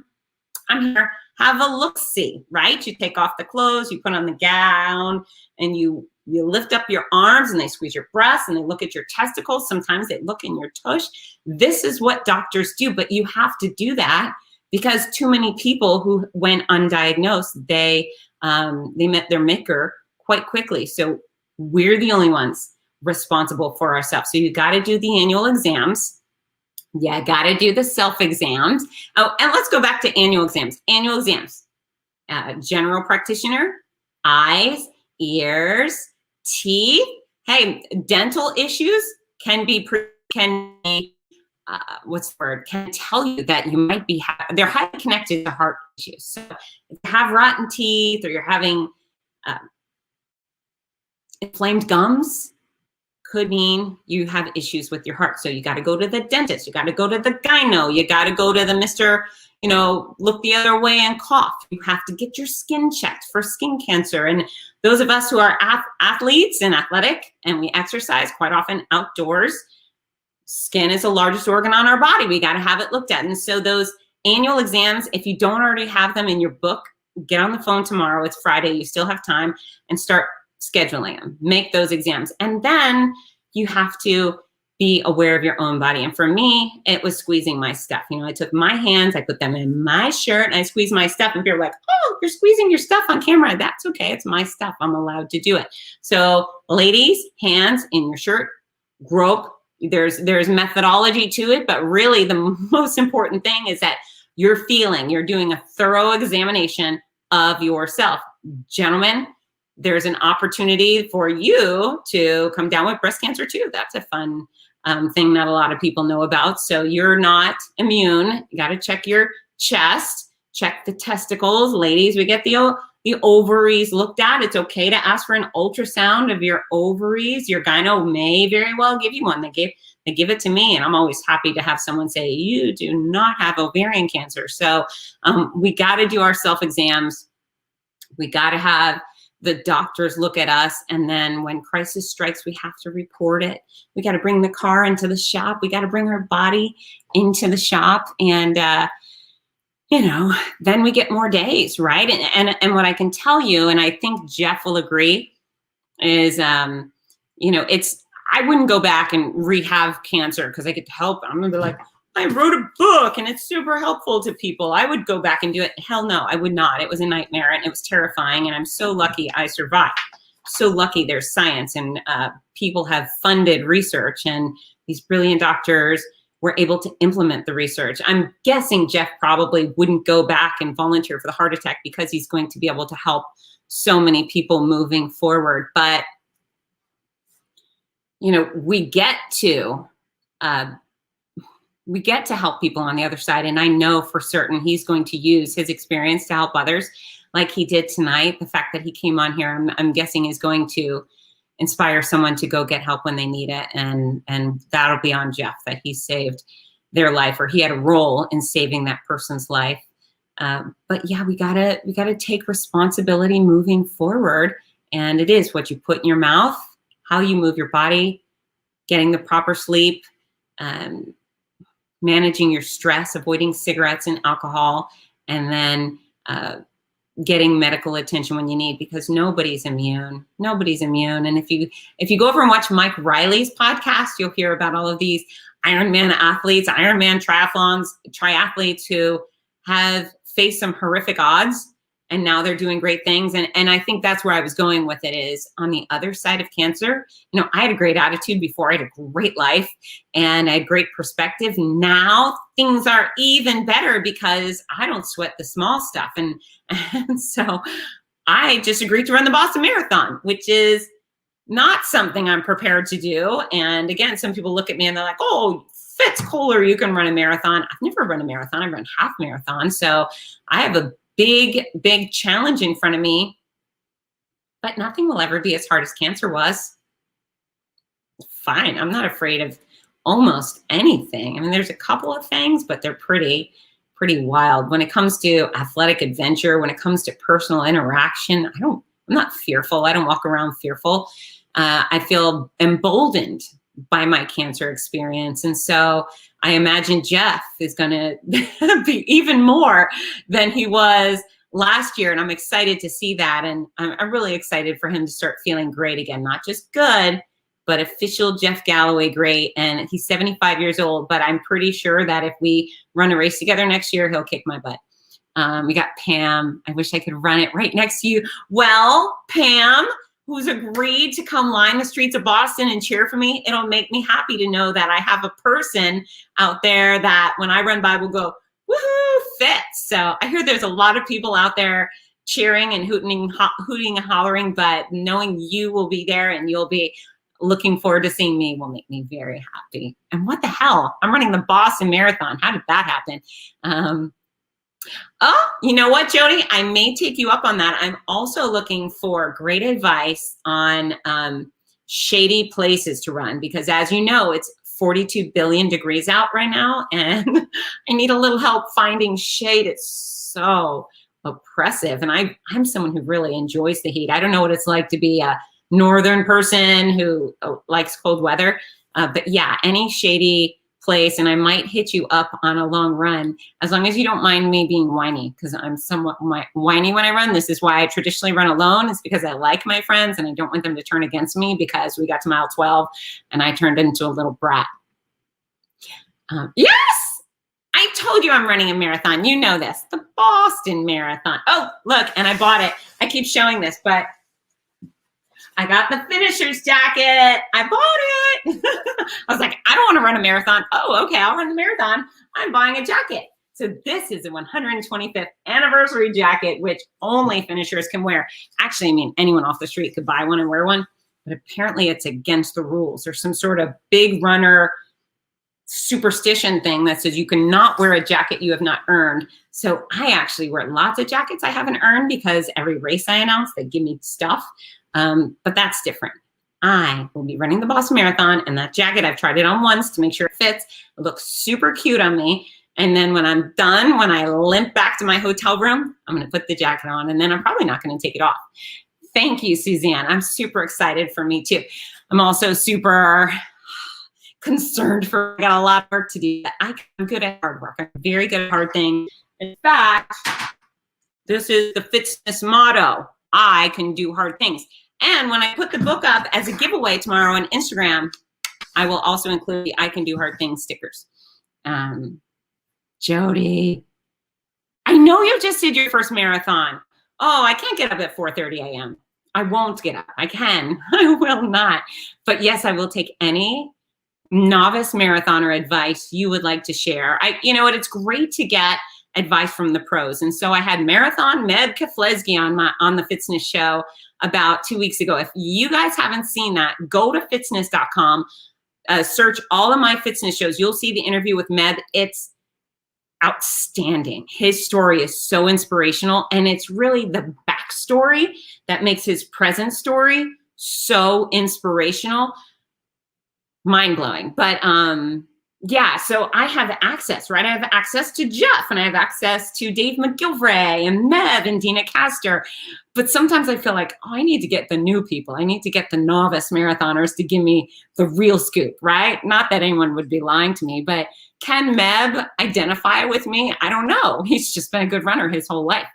I'm here. Have a look-see, right? You take off the clothes, you put on the gown, and you lift up your arms, and they squeeze your breasts, and they look at your testicles. Sometimes they look in your tush. This is what doctors do, but you have to do that because too many people who went undiagnosed, they met their maker quite quickly. So we're the only ones responsible for ourselves. So you got to do the annual exams. Yeah, got to do the self-exams. Oh, and let's go back to annual exams. Annual exams. General practitioner, eyes, ears, teeth. Hey, dental issues can be what's the word? Can tell you that you might be, they're highly connected to heart issues. So if you have rotten teeth or you're having inflamed gums, could mean you have issues with your heart. So you got to go to the dentist. You got to go to the gyno. You got to go to the Mr., look the other way and cough. You have to get your skin checked for skin cancer. And those of us who are athletes and athletic and we exercise quite often outdoors, skin is the largest organ on our body. We got to have it looked at. And so those annual exams, if you don't already have them in your book, get on the phone tomorrow. It's Friday. You still have time, and start scheduling them. Make those exams. And then you have to be aware of your own body. And for me, it was squeezing my stuff. I took my hands, I put them in my shirt, and I squeezed my stuff. And people are like, oh, you're squeezing your stuff on camera. That's okay. It's my stuff. I'm allowed to do it. So ladies, hands in your shirt, grope. There's methodology to it, but really the most important thing is that you're doing a thorough examination of yourself. Gentlemen, there's an opportunity for you to come down with breast cancer too. That's a fun thing that a lot of people know about. So you're not immune. You got to check your chest, check the testicles. Ladies, we get the ovaries looked at. It's okay to ask for an ultrasound of your ovaries. Your gyno may very well give you one. They give it to me, and I'm always happy to have someone say, you do not have ovarian cancer. So we got to do our self-exams. We got to have the doctors look at us. And then when crisis strikes, we have to report it. We got to bring the car into the shop. We got to bring our body into the shop. And, then we get more days, right? And what I can tell you, and I think Jeff will agree, is, I wouldn't go back and rehab cancer because I get to help. I'm going to be like, I wrote a book and it's super helpful to people. I would go back and do it. Hell no, I would not. It was a nightmare and it was terrifying. And I'm so lucky I survived. So lucky there's science and people have funded research, and these brilliant doctors were able to implement the research. I'm guessing Jeff probably wouldn't go back and volunteer for the heart attack because he's going to be able to help so many people moving forward. But, we get to help people on the other side. And I know for certain he's going to use his experience to help others like he did tonight. The fact that he came on here, I'm guessing is going to inspire someone to go get help when they need it. And that'll be on Jeff, that he saved their life, or he had a role in saving that person's life. But yeah, we gotta take responsibility moving forward. And it is what you put in your mouth, how you move your body, getting the proper sleep, managing your stress, avoiding cigarettes and alcohol, and then getting medical attention when you need, because nobody's immune. Nobody's immune. And if you go over and watch Mike Riley's podcast, you'll hear about all of these Ironman athletes, Ironman triathletes who have faced some horrific odds, and now they're doing great things. And I think that's where I was going with it, is on the other side of cancer. I had a great attitude before. I had a great life and I had great perspective. Now things are even better because I don't sweat the small stuff. And so I just agreed to run the Boston Marathon, which is not something I'm prepared to do. And again, some people look at me and they're like, oh, Fitz Koehler, you can run a marathon. I've never run a marathon. I've run half marathon. So I have a big challenge in front of me, but nothing will ever be as hard as cancer was. Fine. I'm not afraid of almost anything. I mean, there's a couple of things, but they're pretty wild. When it comes to athletic adventure, when it comes to personal interaction, I'm not fearful. I don't walk around fearful. I feel emboldened by my cancer experience. And so I imagine Jeff is going to be even more than he was last year. And I'm excited to see that. And I'm really excited for him to start feeling great again, not just good, but official Jeff Galloway great. And he's 75 years old, but I'm pretty sure that if we run a race together next year, he'll kick my butt. We got Pam. I wish I could run it right next to you. Well, Pam, who's agreed to come line the streets of Boston and cheer for me. It'll make me happy to know that I have a person out there that when I run by will go, woohoo, Fitz. So I hear there's a lot of people out there cheering and hooting and hollering, but knowing you will be there and you'll be looking forward to seeing me will make me very happy. And what the hell? I'm running the Boston Marathon. How did that happen? Oh, you know what, Jody? I may take you up on that. I'm also looking for great advice on shady places to run because, as you know, it's 42 billion degrees out right now, and I need a little help finding shade. It's so oppressive, and I'm someone who really enjoys the heat. I don't know what it's like to be a northern person who likes cold weather, but yeah, any shady place, and I might hit you up on a long run as long as you don't mind me being whiny, because I'm somewhat whiny when I run. This is why I traditionally run alone. It's because I like my friends and I don't want them to turn against me because we got to mile 12 and I turned into a little brat. Yes, I told you I'm running a marathon. You know this, the Boston Marathon. Oh, look, and I bought it. I keep showing this, but I got the finisher's jacket. I bought it. I was like, I don't want to run a marathon. Oh, okay, I'll run the marathon. I'm buying a jacket. So this is a 125th anniversary jacket, which only finishers can wear. Actually, I mean, anyone off the street could buy one and wear one, but apparently it's against the rules. There's some sort of big runner superstition thing that says you cannot wear a jacket you have not earned. So I actually wear lots of jackets I haven't earned because every race I announce, they give me stuff. But that's different. I will be running the Boston Marathon, and that jacket, I've tried it on once to make sure it fits. It looks super cute on me. And then when I'm done, when I limp back to my hotel room, I'm going to put the jacket on, and then I'm probably not going to take it off. Thank you, Suzanne. I'm super excited for me too. I'm also super concerned for, I got a lot of work to do. I'm good at hard work. I'm very good at hard things. In fact, this is the Fitzness motto. I can do hard things. And when I put the book up as a giveaway tomorrow on Instagram, I will also include the I Can Do Hard Things stickers. Jody, I know you just did your first marathon. Oh, I can't get up at 4:30 a.m. I won't get up. I can. I will not. But yes, I will take any novice marathoner advice you would like to share. You know what? It's great to get advice from the pros. And so I had Marathon Med Keflezgi on the Fitzness Show about 2 weeks ago. If you guys haven't seen that, go to fitzness.com, search all of my Fitzness shows. You'll see the interview with Med. It's outstanding. His story is so inspirational, and it's really the backstory that makes his present story so inspirational, mind-blowing. But yeah, so I have access, right? I have access to Jeff, and I have access to Dave McGilvray and Mev and Dina Castor. But sometimes I feel like, oh, I need to get the new people. I need to get the novice marathoners to give me the real scoop, right? Not that anyone would be lying to me, but can Mev identify with me? I don't know. He's just been a good runner his whole life.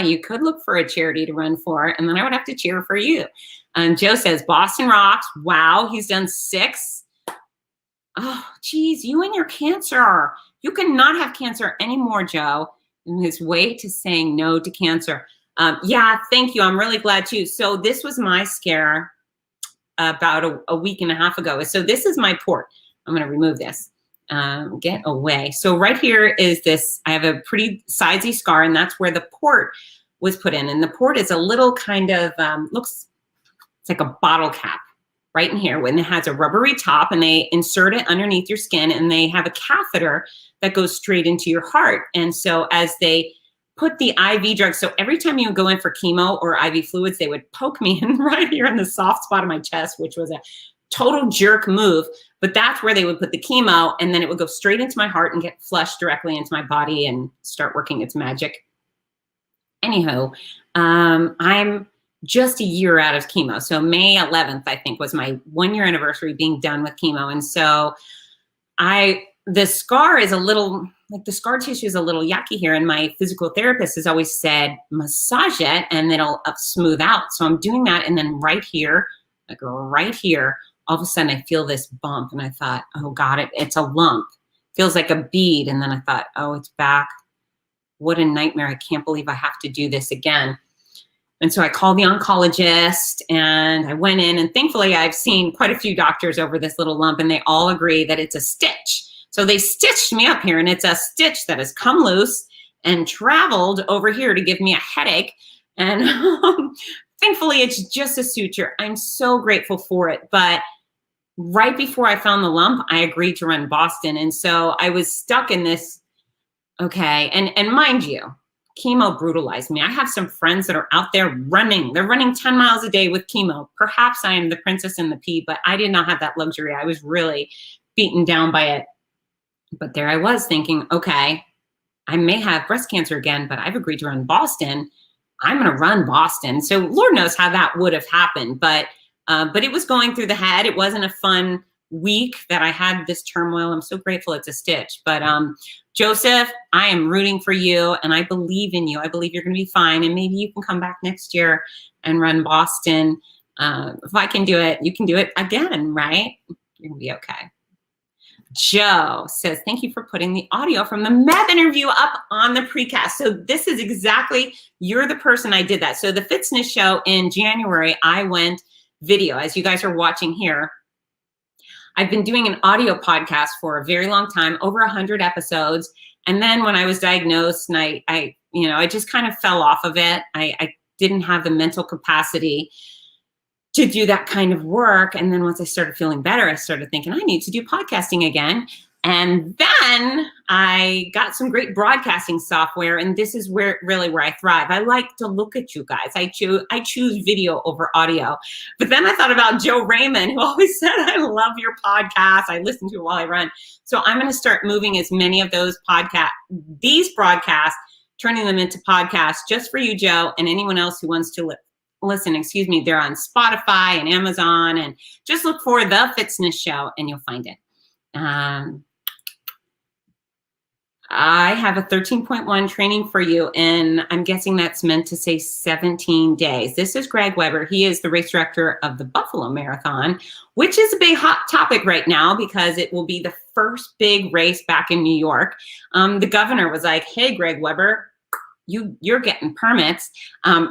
You could look for a charity to run for, and then I would have to cheer for you. Joe says, Boston rocks. Wow, he's done 6. Oh, geez, you and your cancer. You cannot have cancer anymore, Joe. And his way to saying no to cancer. Yeah, thank you. I'm really glad too. So this was my scare about a week and a half ago. So this is my port. I'm going to remove this. Get away. So right here is this. I have a pretty sizey scar, and that's where the port was put in. And the port is a little kind of, looks, it's like a bottle cap. Right in here, when it has a rubbery top, and they insert it underneath your skin, and they have a catheter that goes straight into your heart. And so as they put the IV drugs, so every time you would go in for chemo or IV fluids, they would poke me in right here in the soft spot of my chest, which was a total jerk move. But that's where they would put the chemo, and then it would go straight into my heart and get flushed directly into my body and start working its magic. Anyhow, I'm just a year out of chemo. So May 11th, I think, was my 1 year anniversary being done with chemo. And so the scar is a little, like the scar tissue is a little yucky here. And my physical therapist has always said, massage it and it'll smooth out. So I'm doing that. And then right here, like right here, all of a sudden I feel this bump. And I thought, oh God, it's a lump. Feels like a bead. And then I thought, oh, it's back. What a nightmare. I can't believe I have to do this again. And so I called the oncologist and I went in, and thankfully I've seen quite a few doctors over this little lump, and they all agree that it's a stitch. So they stitched me up here, and it's a stitch that has come loose and traveled over here to give me a headache. And thankfully it's just a suture. I'm so grateful for it. But right before I found the lump, I agreed to run Boston. And so I was stuck in this, okay. And mind you, chemo brutalized me. I have some friends that are out there running. They're running 10 miles a day with chemo. Perhaps I am the princess in the pea, but I did not have that luxury. I was really beaten down by it. But there I was thinking, okay, I may have breast cancer again, but I've agreed to run Boston. I'm going to run Boston. So Lord knows how that would have happened. But it was going through the head. It wasn't a fun week that I had this turmoil. I'm so grateful it's a stitch. But Joseph, I am rooting for you, and I believe in you. I believe you're going to be fine, and maybe you can come back next year and run Boston. If I can do it, you can do it again, right? You're going to be okay. Joe says, thank you for putting the audio from the MEB interview up on the precast. So this is exactly, you're the person I did that. So the Fitzness Show in January, I went video, as you guys are watching here. I've been doing an audio podcast for a very long time, over 100 episodes. And then when I was diagnosed, and I just kind of fell off of it. I didn't have the mental capacity to do that kind of work. And then once I started feeling better, I started thinking I need to do podcasting again. And then I got some great broadcasting software, and this is where I thrive. I like to look at you guys. I choose video over audio. But then I thought about Joe Raymond, who always said, I love your podcast. I listen to it while I run. So I'm going to start moving as many of these broadcasts, turning them into podcasts just for you, Joe, and anyone else who wants to listen. They're on Spotify and Amazon, and just look for the Fitzness Show and you'll find it. I have a 13.1 training for you, and I'm guessing that's meant to say 17 days. This is Greg Weber. He is the race director of the Buffalo Marathon, which is a big hot topic right now because it will be the first big race back in New York. The governor was like, hey, Greg Weber, you're getting permits.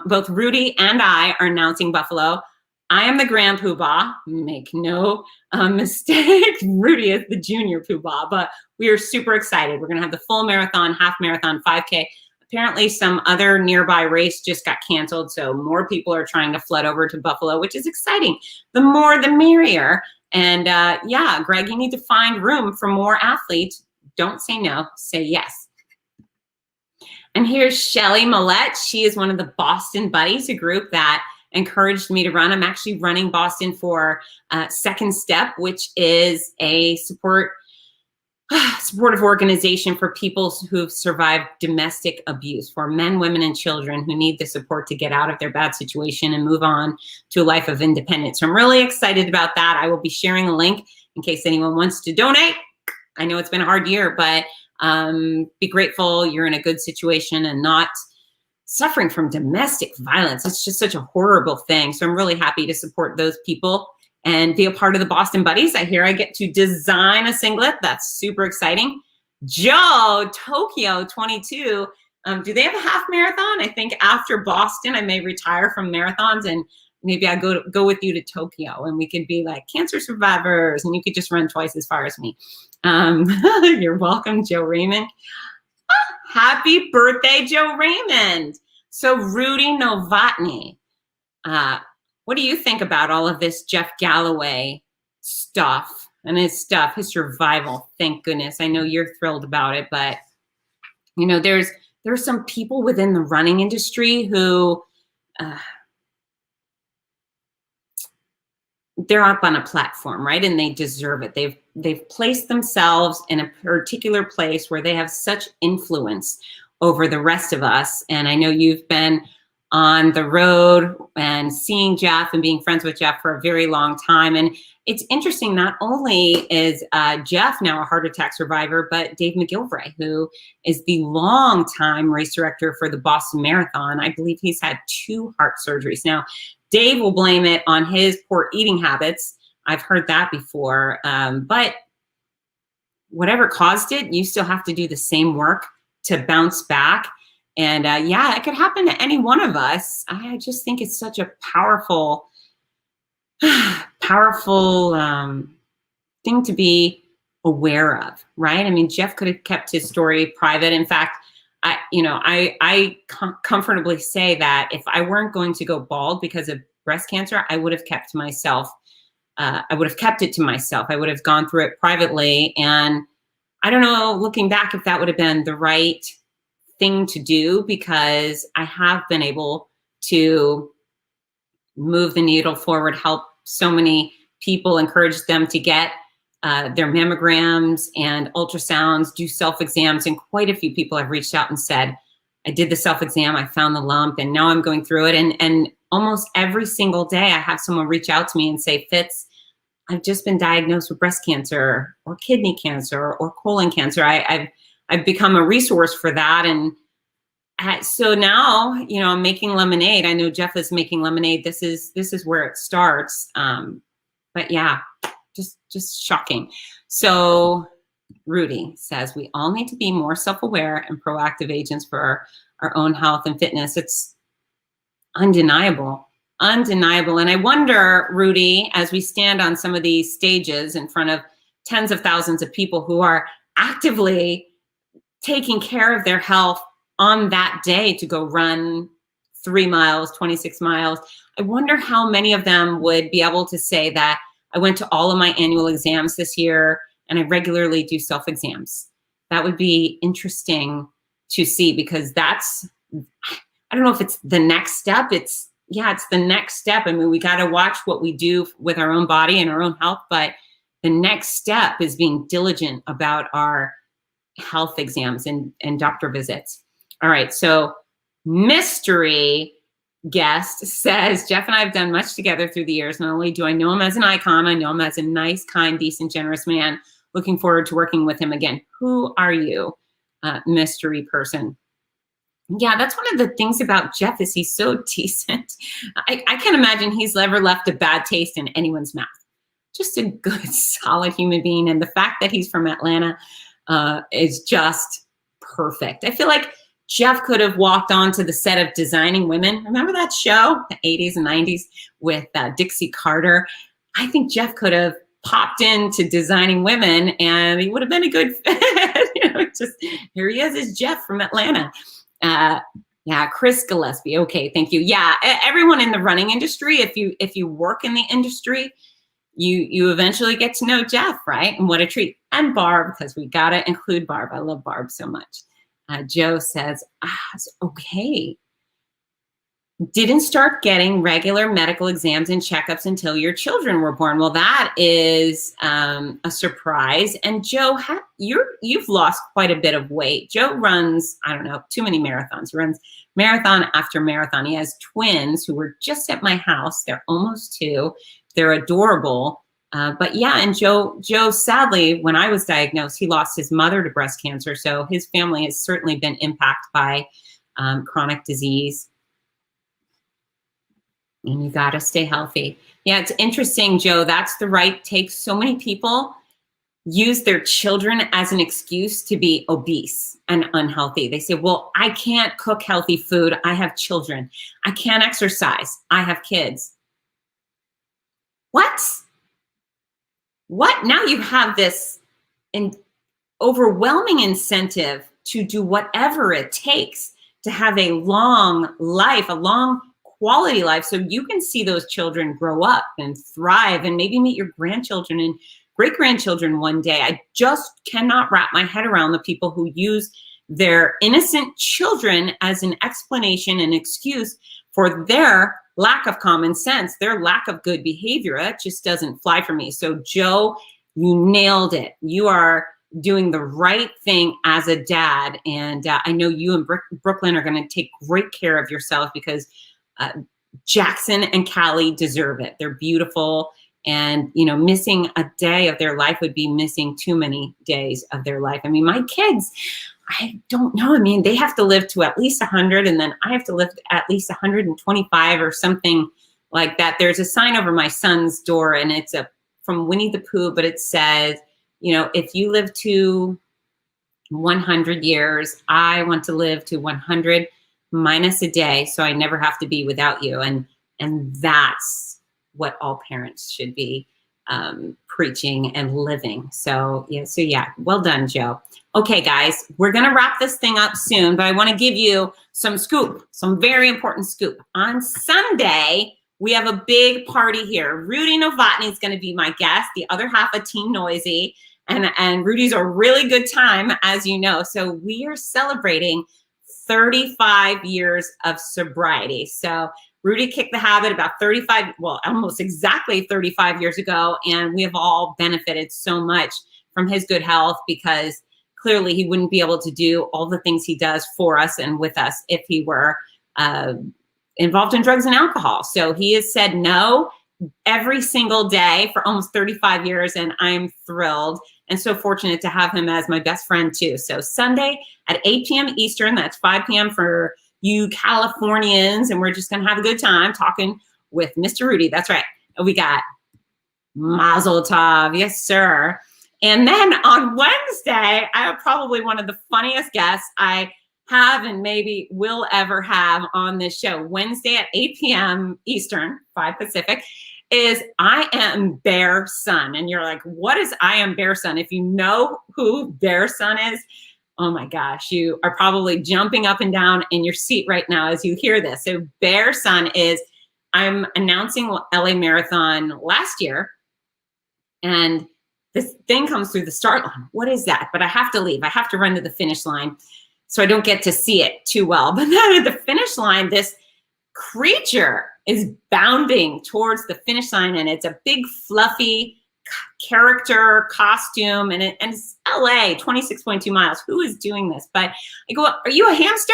Both Rudy and I are announcing Buffalo. I am the grand poobah, make no mistake. Rudy is the junior poobah, but we are super excited. We're going to have the full marathon, half marathon, 5K. Apparently some other nearby race just got canceled, so more people are trying to flood over to Buffalo, which is exciting. The more, the merrier. And yeah, Greg, you need to find room for more athletes. Don't say no, say yes. And here's Shelly Millette. She is one of the Boston Buddies, a group that encouraged me to run. I'm actually running Boston for Second Step, which is a supportive organization for people who've survived domestic abuse, for men, women, and children who need the support to get out of their bad situation and move on to a life of independence. So I'm really excited about that. I will be sharing a link in case anyone wants to donate. I know it's been a hard year, but be grateful you're in a good situation and not suffering from domestic violence. It's just such a horrible thing. So I'm really happy to support those people and be a part of the Boston Buddies. I hear I get to design a singlet. That's super exciting. Joe, Tokyo 22. Do they have a half marathon? I think after Boston, I may retire from marathons and maybe I go with you to Tokyo and we could be like cancer survivors and you could just run twice as far as me. You're welcome, Joe Raymond. Happy birthday, Joe Raymond. So Rudy Novotny, what do you think about all of this Jeff Galloway stuff and his survival? Thank goodness. I know you're thrilled about it, but you know, there's some people within the running industry who they're up on a platform, right? And they deserve it. They've placed themselves in a particular place where they have such influence over the rest of us. And I know you've been on the road and seeing Jeff and being friends with Jeff for a very long time. And it's interesting, not only is Jeff now a heart attack survivor, but Dave McGilvray, who is the longtime race director for the Boston Marathon. I believe he's had 2 heart surgeries. Now, Dave will blame it on his poor eating habits. I've heard that before. But whatever caused it, you still have to do the same work to bounce back. And yeah, it could happen to any one of us. I just think it's such a powerful, powerful thing to be aware of, right? I mean, Jeff could have kept his story private. In fact, I comfortably say that if I weren't going to go bald because of breast cancer, I would have kept myself. I would have kept it to myself. I would have gone through it privately. And I don't know, looking back, if that would have been the right thing to do, because I have been able to move the needle forward, help so many people, encourage them to get their mammograms and ultrasounds, do self-exams. And quite a few people have reached out and said, I did the self-exam, I found the lump, and now I'm going through it. And almost every single day I have someone reach out to me and say, Fitz, I've just been diagnosed with breast cancer or kidney cancer or colon cancer. I've become a resource for that. And so now, I'm making lemonade. I know Jeff is making lemonade. This is where it starts. But yeah, just shocking. So Rudy says, we all need to be more self-aware and proactive agents for our own health and fitness. It's undeniable. And I wonder, Rudy, as we stand on some of these stages in front of tens of thousands of people who are actively taking care of their health on that day to go run 3 miles, 26 miles, I wonder how many of them would be able to say that I went to all of my annual exams this year and I regularly do self-exams. That would be interesting to see, because that's, I don't know if it's the next step. It's the next step. I mean, we got to watch what we do with our own body and our own health, but the next step is being diligent about our health exams and doctor visits. All right. So mystery guest says, Jeff and I have done much together through the years. Not only do I know him as an icon, I know him as a nice, kind, decent, generous man. Looking forward to working with him again. Who are you, mystery person? Yeah, that's one of the things about Jeff is he's so decent. I can't imagine he's ever left a bad taste in anyone's mouth. Just a good, solid human being. And the fact that he's from Atlanta is just perfect. I feel like Jeff could have walked onto the set of Designing Women. Remember that show, the 80s and 90s with Dixie Carter? I think Jeff could have popped into Designing Women and he would have been a good fit. Just here he is Jeff from Atlanta. Yeah, Chris Gillespie. Okay, thank you. Yeah, everyone in the running industry, if you work in the industry, you eventually get to know Jeff, right? And what a treat. And Barb, because we gotta include Barb. I love Barb so much. Joe says, okay. Didn't start getting regular medical exams and checkups until your children were born. Well, that is a surprise. And Joe, you've lost quite a bit of weight. Joe runs, I don't know, too many marathons. He runs marathon after marathon. He has twins who were just at my house. They're almost 2. They're adorable. But yeah, and Joe, sadly, when I was diagnosed, he lost his mother to breast cancer. So his family has certainly been impacted by chronic disease. And you got to stay healthy. Yeah, it's interesting, Joe. That's the right take. So many people use their children as an excuse to be obese and unhealthy. They say, well, I can't cook healthy food. I have children. I can't exercise. I have kids. What? Now you have this overwhelming incentive to do whatever it takes to have a long life, a long quality life, so you can see those children grow up and thrive and maybe meet your grandchildren and great-grandchildren one day. I just cannot wrap my head around the people who use their innocent children as an explanation and excuse for their lack of common sense, their lack of good behavior. That just doesn't fly for me. So Joe, you nailed it. You are doing the right thing as a dad. And I know you and Brooklyn are going to take great care of yourself, because Jackson and Callie deserve it. They're beautiful. And, missing a day of their life would be missing too many days of their life. I mean, my kids, I don't know. I mean, they have to live to at least 100, and then I have to live at least 125 or something like that. There's a sign over my son's door, and it's from Winnie the Pooh, but it says, if you live to 100 years. I want to live to 100 minus a day, so I never have to be without you. And that's what all parents should be preaching and living. So yeah, well done, Joe. Okay, guys, we're gonna wrap this thing up soon, but I want to give you some very important scoop. On Sunday, we have a big party here. Rudy Novotny is going to be my guest, the other half of Team Noisy. And Rudy's a really good time, as you know. So we are celebrating 35 years of sobriety. So Rudy kicked the habit about almost exactly 35 years ago. And we have all benefited so much from his good health, because clearly he wouldn't be able to do all the things he does for us and with us if he were involved in drugs and alcohol. So he has said no every single day for almost 35 years, and I'm thrilled and so fortunate to have him as my best friend too. So Sunday at 8 p.m. Eastern, that's 5 p.m. for you Californians, and we're just gonna have a good time talking with Mr. Rudy. That's right. We got Mazel Tov, yes sir. And then on Wednesday, I have probably one of the funniest guests I have and maybe will ever have on this show. Wednesday at 8 p.m. Eastern, 5 Pacific, is I Am Bear Son. And you're like, what is I Am Bear Son? If you know who Bear Son is, oh my gosh, you are probably jumping up and down in your seat right now as you hear this. So Bear Son is, I'm announcing LA Marathon last year, and this thing comes through the start line. What is that? But I have to leave. I have to run to the finish line, so I don't get to see it too well. But then at the finish line, this creature is bounding towards the finish line, and it's a big fluffy character costume, and it's LA, 26.2 miles. Who is doing this? But I go, are you a hamster?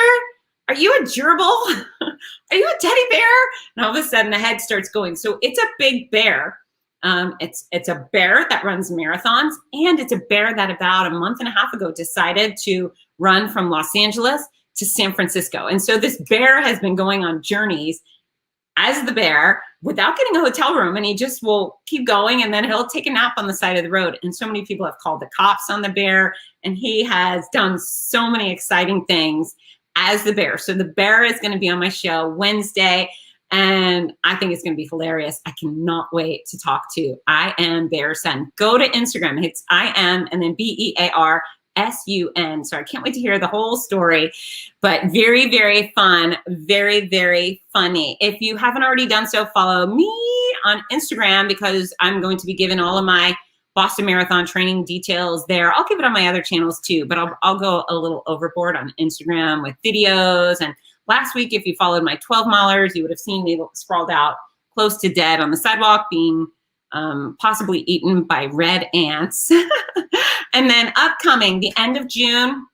Are you a gerbil? Are you a teddy bear? And all of a sudden the head starts going. So it's a big bear. It's a bear that runs marathons, and it's a bear that about a month and a half ago decided to run from Los Angeles to San Francisco. And so this bear has been going on journeys as the bear without getting a hotel room, and he just will keep going, and then he'll take a nap on the side of the road. And so many people have called the cops on the bear, and he has done so many exciting things as the bear. So the bear is going to be on my show Wednesday, and I think it's going to be hilarious. I cannot wait to talk to I Am Bear Son. Go to Instagram. It's I Am and then BEARSUN. So I can't wait to hear the whole story, but very, very fun, very, very funny. If you haven't already done so, follow me on Instagram, because I'm going to be giving all of my Boston Marathon training details there. I'll give it on my other channels too, but I'll go a little overboard on Instagram with videos. And last week, if you followed my 12 milers, you would have seen me sprawled out close to dead on the sidewalk, being possibly eaten by red ants. And then upcoming, the end of June,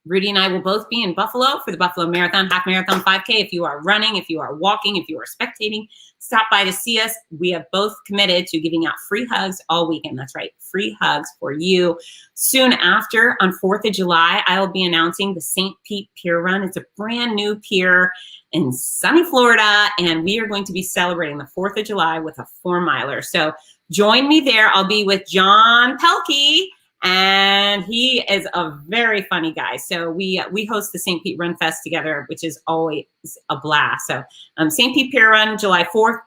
Rudy and I will both be in Buffalo for the Buffalo Marathon, half marathon, 5K. If you are running, if you are walking, if you are spectating, stop by to see us. We have both committed to giving out free hugs all weekend. That's right, free hugs for you. Soon after, on 4th of July, I will be announcing the St. Pete Pier Run. It's a brand new pier in sunny Florida, and we are going to be celebrating the 4th of July with a 4-miler. So join me there. I'll be with John Pelkey, and he is a very funny guy. So we host the St. Pete Run Fest together, which is always a blast. So St. Pete Pier Run, July 4th.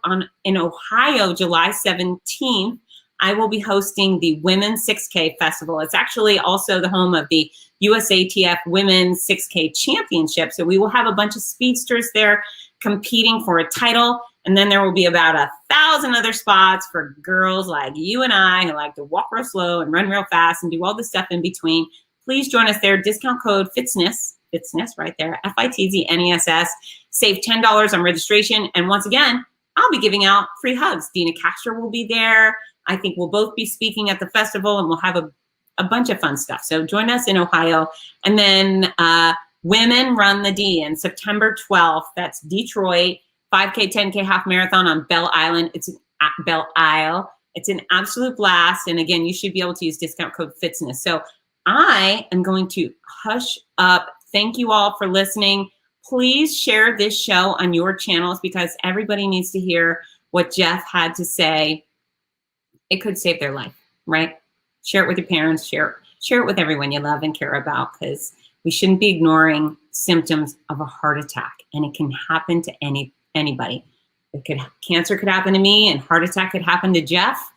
In Ohio, July 17th, I will be hosting the Women's 6K Festival. It's actually also the home of the USATF Women's 6K Championship. So we will have a bunch of speedsters there competing for a title. And then there will be about 1,000 other spots for girls like you and I who like to walk real slow and run real fast and do all the stuff in between. Please join us there. Discount code Fitzness right there, FITZNESS. Save $10 on registration. And once again, I'll be giving out free hugs. Dina Castro will be there. I think we'll both be speaking at the festival, and we'll have a bunch of fun stuff. So join us in Ohio. And then Women Run the D on September 12th. That's Detroit. 5K, 10K half marathon on Belle Island. It's Belle Isle. It's an absolute blast. And again, you should be able to use discount code Fitzness. So I am going to hush up. Thank you all for listening. Please share this show on your channels, because everybody needs to hear what Jeff had to say. It could save their life, right? Share it with your parents, share share it with everyone you love and care about, because we shouldn't be ignoring symptoms of a heart attack, and it can happen to anybody. Cancer could happen to me, and heart attack could happen to Jeff.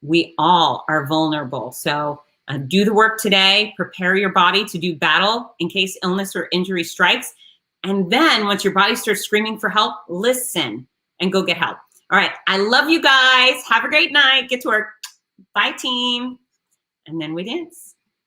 We all are vulnerable. So do the work today, prepare your body to do battle in case illness or injury strikes. And then once your body starts screaming for help, listen and go get help. All right. I love you guys. Have a great night. Get to work. Bye, team. And then we dance.